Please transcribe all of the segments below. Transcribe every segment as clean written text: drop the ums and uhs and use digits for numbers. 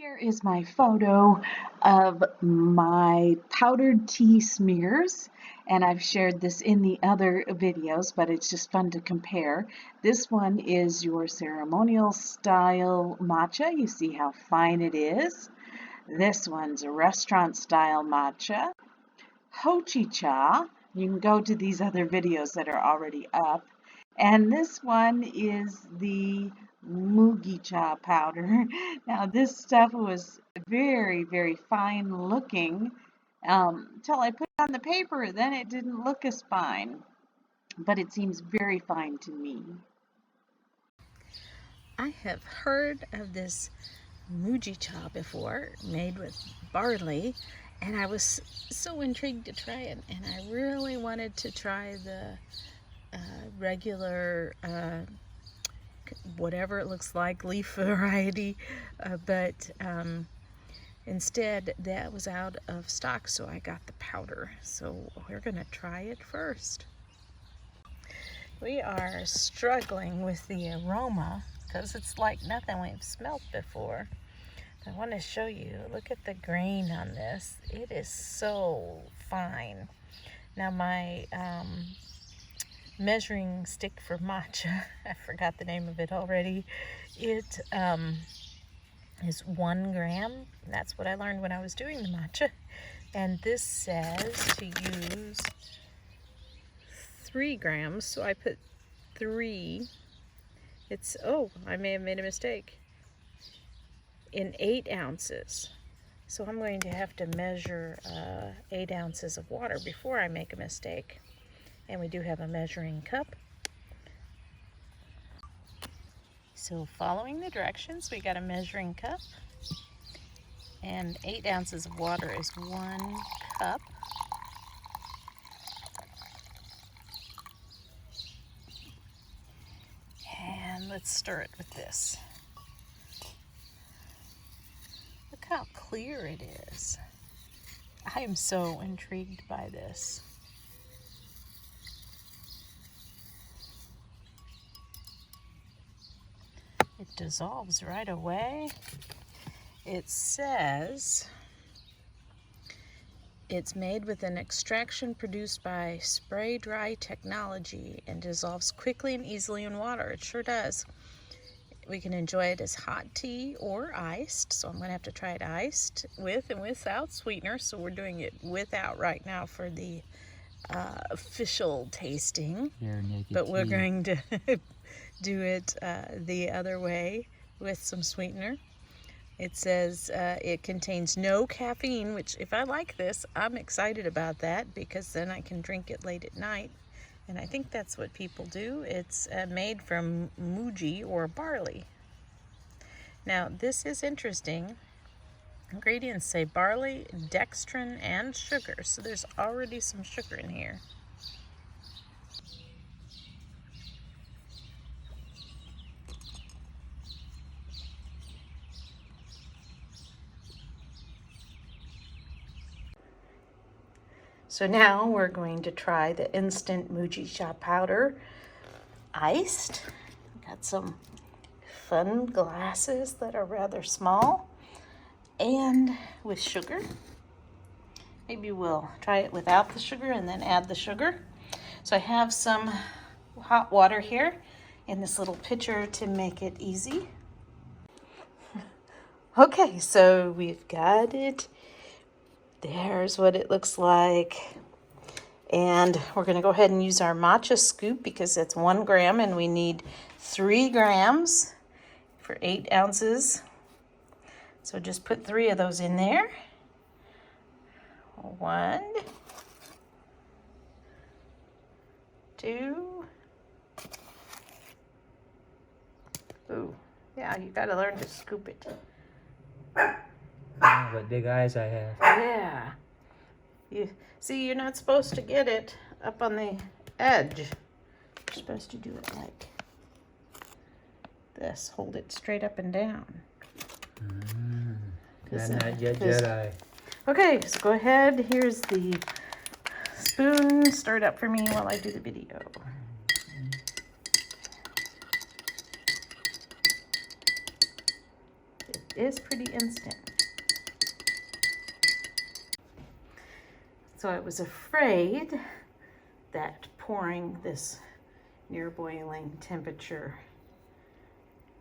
Here is my photo of my powdered tea smears, and I've shared this in the other videos, but it's just fun to compare. This one is your ceremonial style matcha. You see how fine it is. This one's a restaurant style matcha. Hojicha, you can go to these other videos that are already up. And this one is the Mugicha powder. Now this stuff was very, very fine looking until I put it on the paper. Then it didn't look as fine, but it seems very fine to me. I have heard of this Mugicha before, made with barley, and I was so intrigued to try it, and I really wanted to try the regular whatever it looks like, leaf variety, but instead that was out of stock, so I got the powder. So we're gonna try it first. We are struggling with the aroma because it's like nothing we've smelled before. I want to show you, look at the grain on this. It is so fine. Now my measuring stick for matcha, I forgot the name of it already, it is 1 gram. That's what I learned when I was doing the matcha. And this says to use 3 grams, so I put 3. It's, oh, I may have made a mistake. In 8 ounces. So I'm going to have to measure 8 ounces of water before I make a mistake. And we do have a measuring cup. So following the directions, we got a measuring cup. And 8 ounces of water is 1 cup. And let's stir it with this. Look how clear it is. I am so intrigued by this. It dissolves right away. It says it's made with an extraction produced by spray dry technology and dissolves quickly and easily in water. It sure does. We can enjoy it as hot tea or iced. So I'm going to have to try it iced with and without sweetener. So we're doing it without right now for the official tasting. But we're going to do it the other way with some sweetener. It says it contains no caffeine, which if I like this, I'm excited about that because then I can drink it late at night. And I think that's what people do. It's made from mugi or barley. Now this is interesting. Ingredients say barley, dextrin, and sugar. So there's already some sugar in here. So now we're going to try the instant Mugicha powder iced. Got some fun glasses that are rather small and with sugar. Maybe we'll try it without the sugar and then add the sugar. So I have some hot water here in this little pitcher to make it easy. Okay, so we've got it. There's what it looks like. And we're going to go ahead and use our Matcha Scoop because it's 1 gram and we need 3 grams for 8 ounces. So just put 3 of those in there. 1, 2. Ooh, yeah, you got to learn to scoop it. What big eyes I have. Yeah. You see, you're not supposed to get it up on the edge. You're supposed to do it like this. Hold it straight up and down. I'm not yet Jedi. Okay, so go ahead. Here's the spoon. Stir it up for me while I do the video. is pretty instant. So I was afraid that pouring this near boiling temperature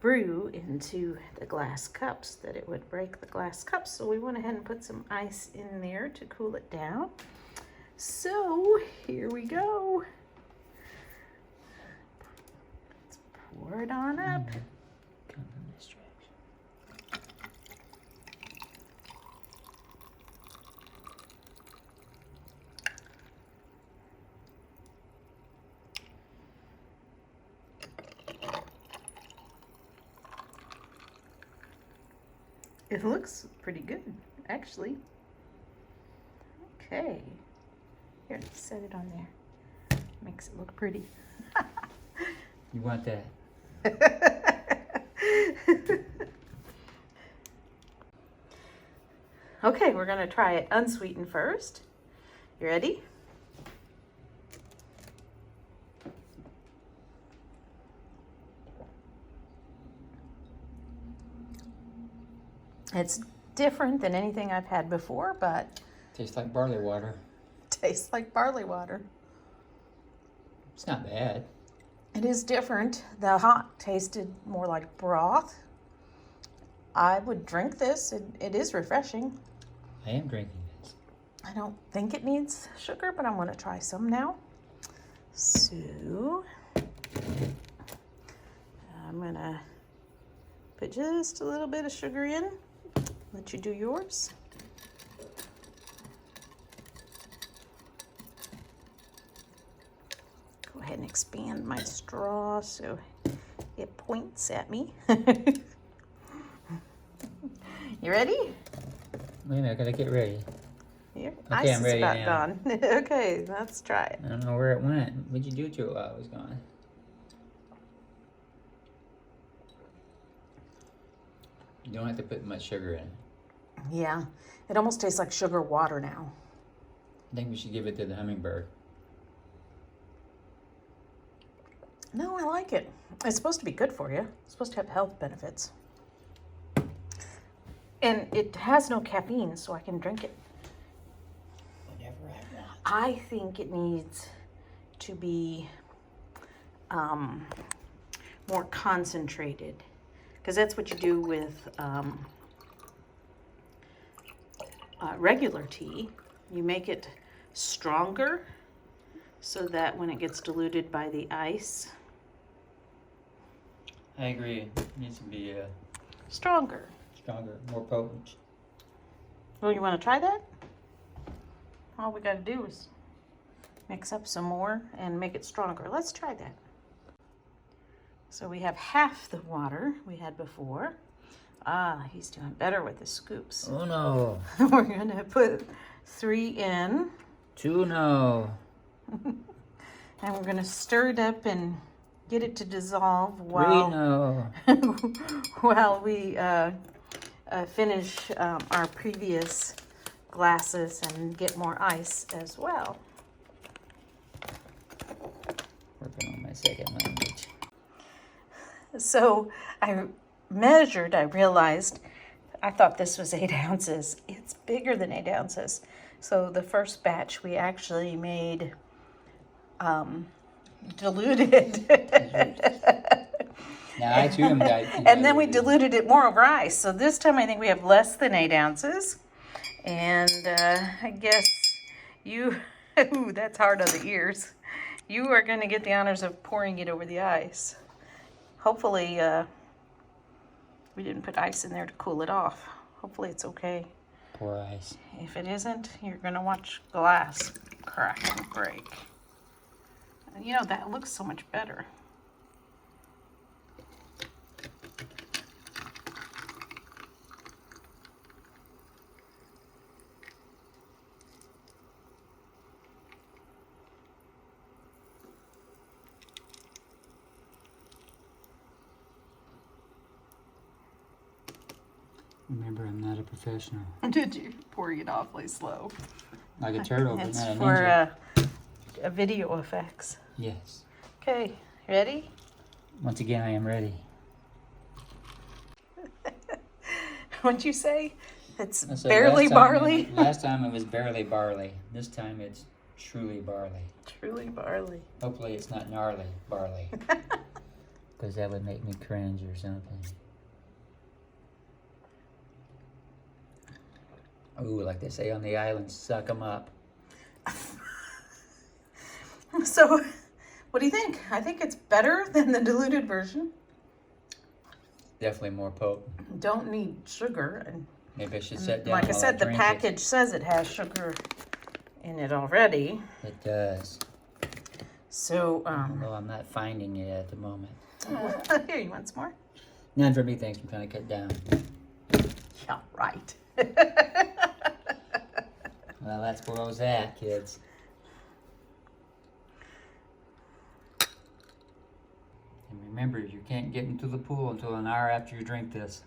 brew into the glass cups, that it would break the glass cups. So we went ahead and put some ice in there to cool it down. So here we go. Let's pour it on up. It looks pretty good, actually. Okay. Here, set it on there. Makes it look pretty. You want that? Okay, we're gonna try it unsweetened first. You ready? It's different than anything I've had before, but Tastes like barley water. tastes like barley water. It's not bad. It is different. The hot tasted more like broth. I would drink this. It is refreshing. I am drinking this. I don't think it needs sugar, but I'm going to try some now. So I'm going to put just a little bit of sugar in. Let you do yours. Go ahead and expand my straw so it points at me. You ready? Wait a minute, I gotta get ready. Here, Okay, ice I'm is ready about now. gone. Okay, let's try it. I don't know where it went. What'd you do to it while I was gone? You don't have to put much sugar in it. Yeah, it almost tastes like sugar water now. I think we should give it to the hummingbird. No, I like it. It's supposed to be good for you. It's supposed to have health benefits. And it has no caffeine, so I can drink it. Whenever I want. I think it needs to be more concentrated, because that's what you do with regular tea. You make it stronger so that when it gets diluted by the ice, I agree. It needs to be stronger. stronger, more potent. Well, you want to try that? All we got to do is mix up some more and make it stronger. Let's try that. So we have half the water we had before. Ah, he's doing better with the scoops. Oh no. We're going to put 3 in. 2 no. And we're going to stir it up and get it to dissolve 3 while, no. while we finish our previous glasses and get more ice as well. Working on my second language. So I measured, I realized, I thought this was 8 ounces. It's bigger than 8 ounces. So the first batch we actually made diluted. Now I too am And then we diluted it more over ice. So this time I think we have less than 8 ounces. And I guess you, ooh, that's hard on the ears. You are going to get the honors of pouring it over the ice. Hopefully we didn't put ice in there to cool it off. Hopefully it's okay. Pour ice. If it isn't, you're going to watch glass crack and break. And you know, that looks so much better. Remember, I'm not a professional. Did you? Pouring it awfully slow. Like a turtle, but It's not a for ninja. a video effects. Yes. Okay, ready? Once again, I am ready. What'd you say? It's I said barely barley? Last time it was barely barley. This time it's truly barley. Truly barley. Hopefully it's not gnarly barley. Because that would make me cringe or something. Ooh, like they say on the islands, suck 'em up. So, what do you think? I think it's better than the diluted version. Definitely more potent. Don't need sugar. And Maybe I should sit down. like I while said, the drink package says it has sugar in it already. It does. So, Although I'm not finding it at the moment. here, you want some more? None for me, thanks. I'm trying to cut down. Yeah, right. Well, that's where I was at, kids. And remember, you can't get into the pool until an hour after you drink this.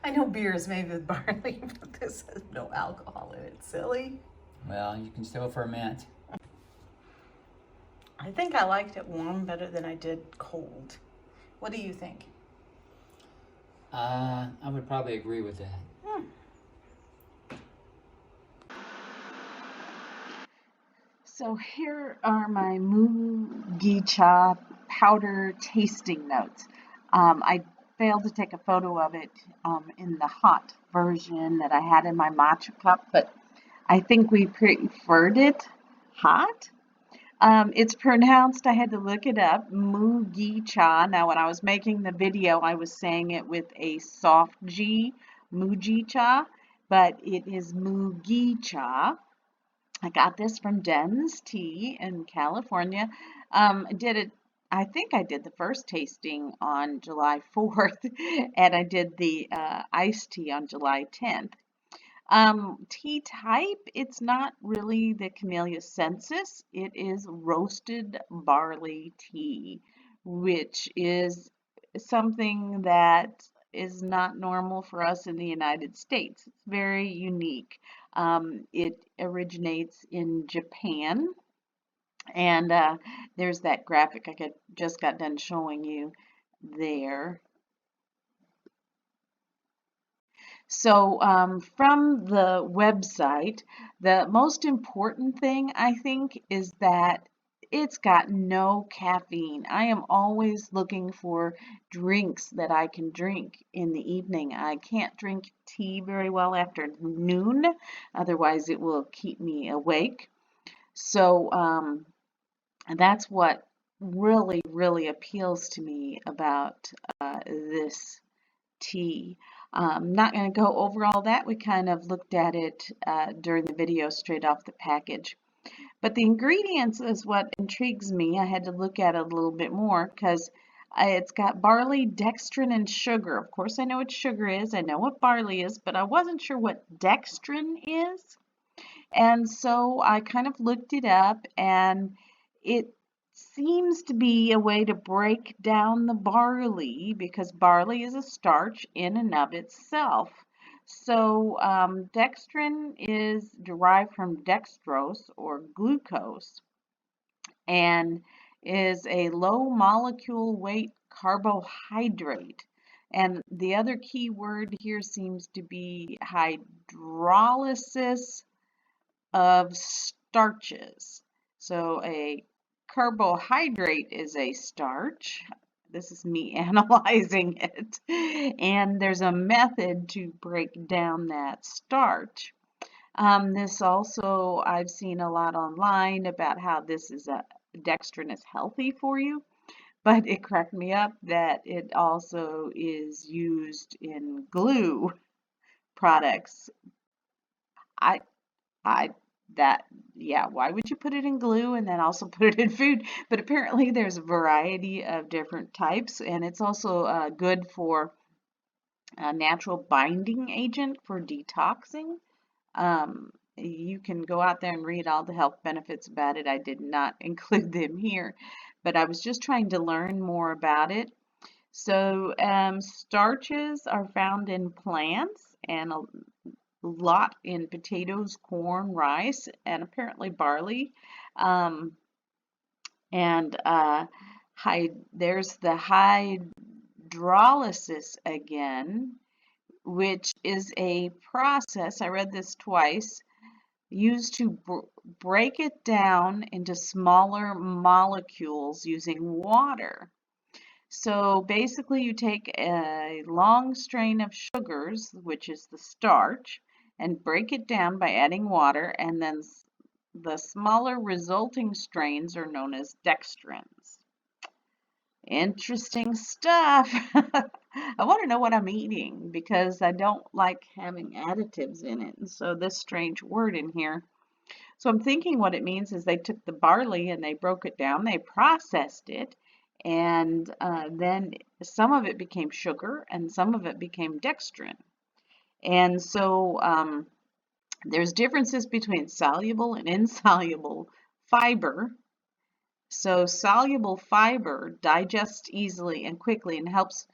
I know beer is made with barley, but this has no alcohol in it. Silly. Well, you can still ferment. I think I liked it warm better than I did cold. What do you think? I would probably agree with that. So here are my Mugicha Powder tasting notes. I failed to take a photo of it in the hot version that I had in my matcha cup, but I think we preferred it hot. It's pronounced, I had to look it up, Mugicha. Now, when I was making the video, I was saying it with a soft G, Mugicha, but it is Mugicha. I got this from Den's Tea in California. I think I did the first tasting on July 4th, and I did the iced tea on July 10th. Tea type, it's not really the Camellia sensis. It is roasted barley tea, which is something that is not normal for us in the United States. It's very unique. It originates in Japan, and there's that graphic I just got done showing you there. So from the website, the most important thing I think is that it's got no caffeine. I am always looking for drinks that I can drink in the evening. I can't drink tea very well after noon, otherwise it will keep me awake. So that's what really, really appeals to me about this tea. I'm not going to go over all that. We kind of looked at it during the video straight off the package. But the ingredients is what intrigues me. I had to look at it a little bit more because it's got barley, dextrin, and sugar. Of course, I know what sugar is. I know what barley is, but I wasn't sure what dextrin is. And so I kind of looked it up, and it seems to be a way to break down the barley because barley is a starch in and of itself. So dextrin is derived from dextrose or glucose and is a low molecule weight carbohydrate. And the other key word here seems to be hydrolysis of starches. So a carbohydrate is a starch. This is me analyzing it. And there's a method to break down that starch. This also, I've seen a lot online about how dextrin is healthy for you, but it cracked me up that it also is used in glue products. Why would you put it in glue and then also put it in food? But apparently there's a variety of different types, and it's also good for a natural binding agent for detoxing. You can go out there and read all the health benefits about it. I did not include them here, but I was just trying to learn more about it. So starches are found in plants and a lot in potatoes, corn, rice, and apparently barley. And there's the hydrolysis hydrolysis again, which is a process, I read this twice, used to break it down into smaller molecules using water. So basically you take a long strain of sugars, which is the starch, and break it down by adding water, and then the smaller resulting strains are known as dextrins. Interesting stuff. I want to know what I'm eating because I don't like having additives in it. And so this strange word in here. So I'm thinking what it means is they took the barley and they broke it down, they processed it, and then some of it became sugar and some of it became dextrin. And so there's differences between soluble and insoluble fiber. So soluble fiber digests easily and quickly and helps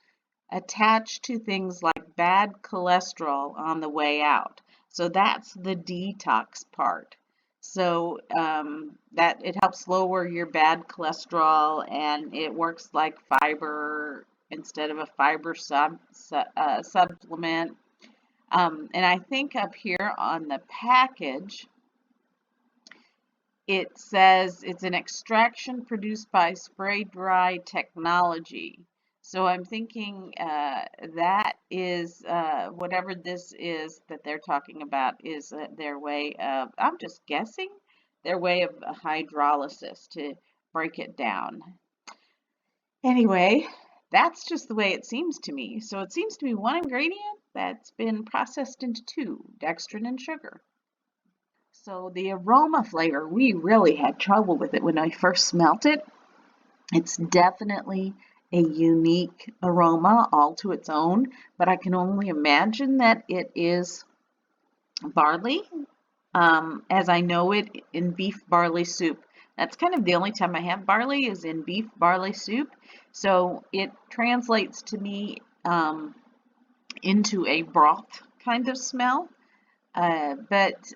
attach to things like bad cholesterol on the way out. So that's the detox part. So that it helps lower your bad cholesterol, and it works like fiber instead of a fiber supplement. And I think up here on the package, it says it's an extraction produced by spray dry technology. So I'm thinking that is whatever this is that they're talking about is their way of, I'm just guessing, their way of hydrolysis to break it down. Anyway, that's just the way it seems to me. So it seems to be one ingredient that's been processed into two, dextrin and sugar. So the aroma flavor, we really had trouble with it when I first smelt it. It's definitely a unique aroma all to its own, but I can only imagine that it is barley, as I know it in beef barley soup. That's kind of the only time I have barley is in beef barley soup. So it translates to me into a broth kind of smell. But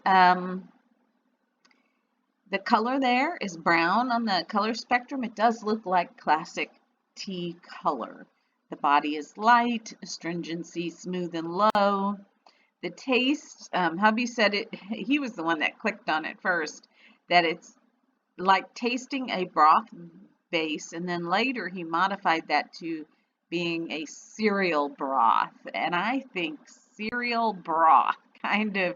the color there is brown on the color spectrum. It does look like classic tea color. The body is light, astringency smooth and low. The taste, hubby said it, he was the one that clicked on it first, that it's like tasting a broth base, and then later he modified that to being a cereal broth. And I think cereal broth kind of,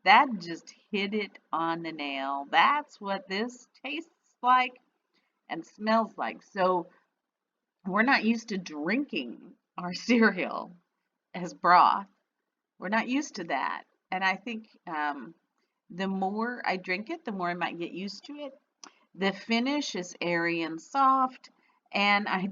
that just hit it on the nail. That's what this tastes like and smells like. So we're not used to drinking our cereal as broth. We're not used to that. And I think the more I drink it, the more I might get used to it. The finish is airy and soft. And I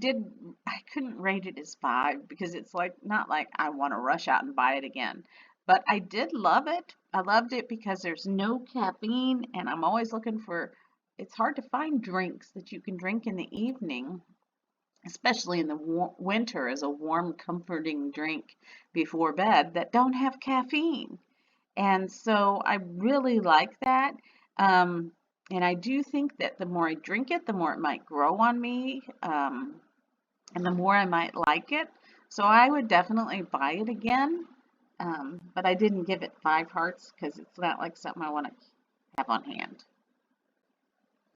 couldn't rate it as 5 because it's like not like I want to rush out and buy it again. But I did love it. I loved it because there's no caffeine, and I'm always looking for, it's hard to find drinks that you can drink in the evening, especially in the winter, as a warm, comforting drink before bed that don't have caffeine. And so I really like that. And I do think that the more I drink it, the more it might grow on me, and the more I might like it. So I would definitely buy it again. But I didn't give it 5 hearts because it's not like something I want to have on hand.